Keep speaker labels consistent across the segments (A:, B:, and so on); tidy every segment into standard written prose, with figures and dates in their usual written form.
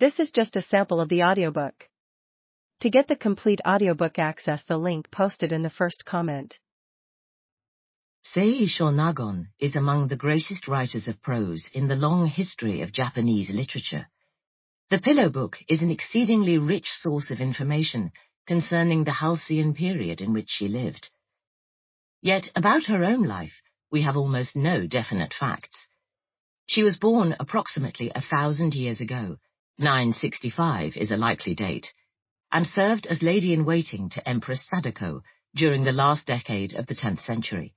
A: This is just a sample of the audiobook. To get the complete audiobook, access the link posted in the first comment.
B: Lady Shōnagon is among the greatest writers of prose in the long history of Japanese literature. The Pillow Book is an exceedingly rich source of information concerning the Halcyon period in which she lived. Yet about her own life, we have almost no definite facts. She was born approximately 1,000 years ago, 965 is a likely date, and served as lady-in-waiting to Empress Sadako during the last decade of the 10th century.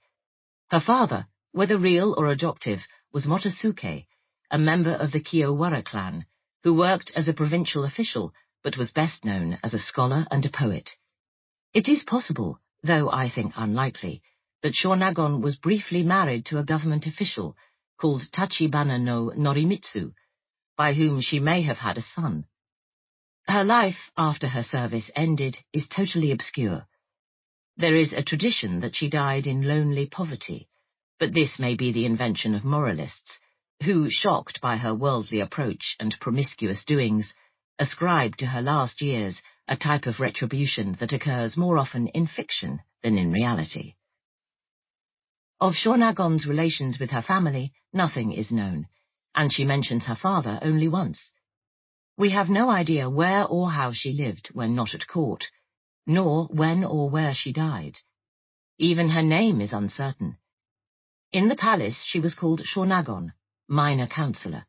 B: Her father, whether real or adoptive, was Motosuke, a member of the Kiyowara clan, who worked as a provincial official but was best known as a scholar and a poet. It is possible, though I think unlikely, that Shōnagon was briefly married to a government official called Tachibana no Norimitsu, by whom she may have had a son. Her life after her service ended is totally obscure. There is a tradition that she died in lonely poverty, but this may be the invention of moralists, who, shocked by her worldly approach and promiscuous doings, ascribe to her last years a type of retribution that occurs more often in fiction than in reality. Of Shōnagon's relations with her family, nothing is known, and she mentions her father only once. We have no idea where or how she lived when not at court, nor when or where she died. Even her name is uncertain. In the palace she was called Shōnagon, minor counselor,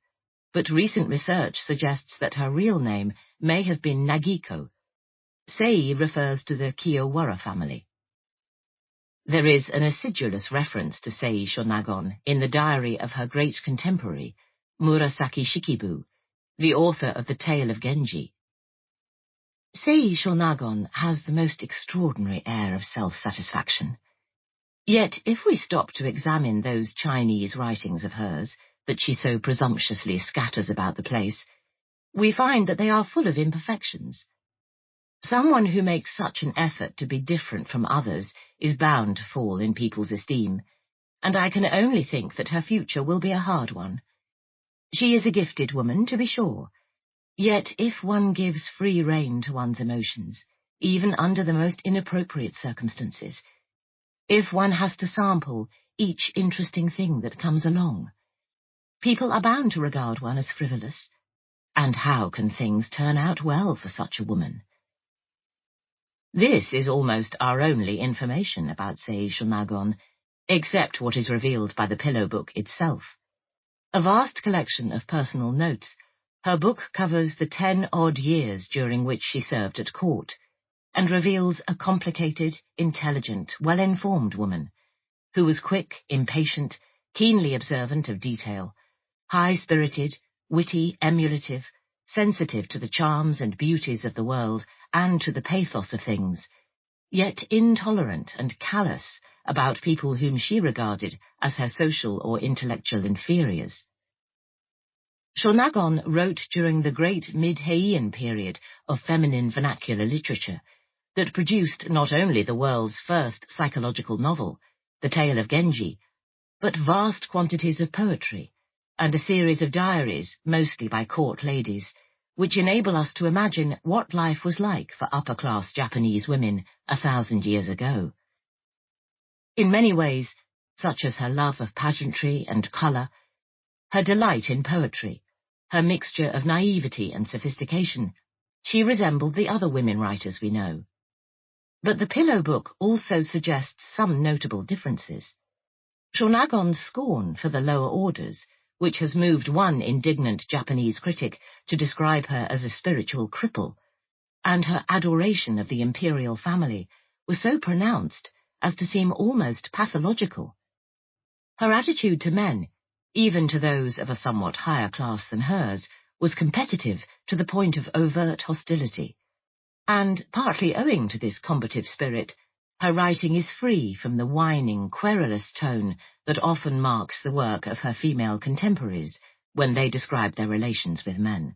B: but recent research suggests that her real name may have been Nagiko. Sei refers to the Kiyowara family. There is an acidulous reference to Sei Shōnagon in the diary of her great contemporary, Murasaki Shikibu, the author of the Tale of Genji. Sei Shōnagon has the most extraordinary air of self-satisfaction. Yet, if we stop to examine those Chinese writings of hers that she so presumptuously scatters about the place, we find that they are full of imperfections. Someone who makes such an effort to be different from others is bound to fall in people's esteem, and I can only think that her future will be a hard one. She is a gifted woman, to be sure, yet if one gives free rein to one's emotions, even under the most inappropriate circumstances, if one has to sample each interesting thing that comes along, people are bound to regard one as frivolous. And how can things turn out well for such a woman? This is almost our only information about Sei Shōnagon, except what is revealed by the Pillow Book itself. A vast collection of personal notes, her book covers the 10 odd years during which she served at court, and reveals a complicated, intelligent, well-informed woman, who was quick, impatient, keenly observant of detail, high-spirited, witty, emulative, sensitive to the charms and beauties of the world and to the pathos of things, yet intolerant and callous about people whom she regarded as her social or intellectual inferiors. Shōnagon wrote during the great mid-Heian period of feminine vernacular literature that produced not only the world's first psychological novel, The Tale of Genji, but vast quantities of poetry, and a series of diaries, mostly by court ladies, which enable us to imagine what life was like for upper-class Japanese women 1,000 years ago. In many ways, such as her love of pageantry and colour, her delight in poetry, her mixture of naivety and sophistication, she resembled the other women writers we know. But the Pillow Book also suggests some notable differences. Shōnagon's scorn for the lower orders, which has moved one indignant Japanese critic to describe her as a spiritual cripple, and her adoration of the imperial family was so pronounced as to seem almost pathological. Her attitude to men, even to those of a somewhat higher class than hers, was competitive to the point of overt hostility, and, partly owing to this combative spirit, her writing is free from the whining, querulous tone that often marks the work of her female contemporaries when they describe their relations with men.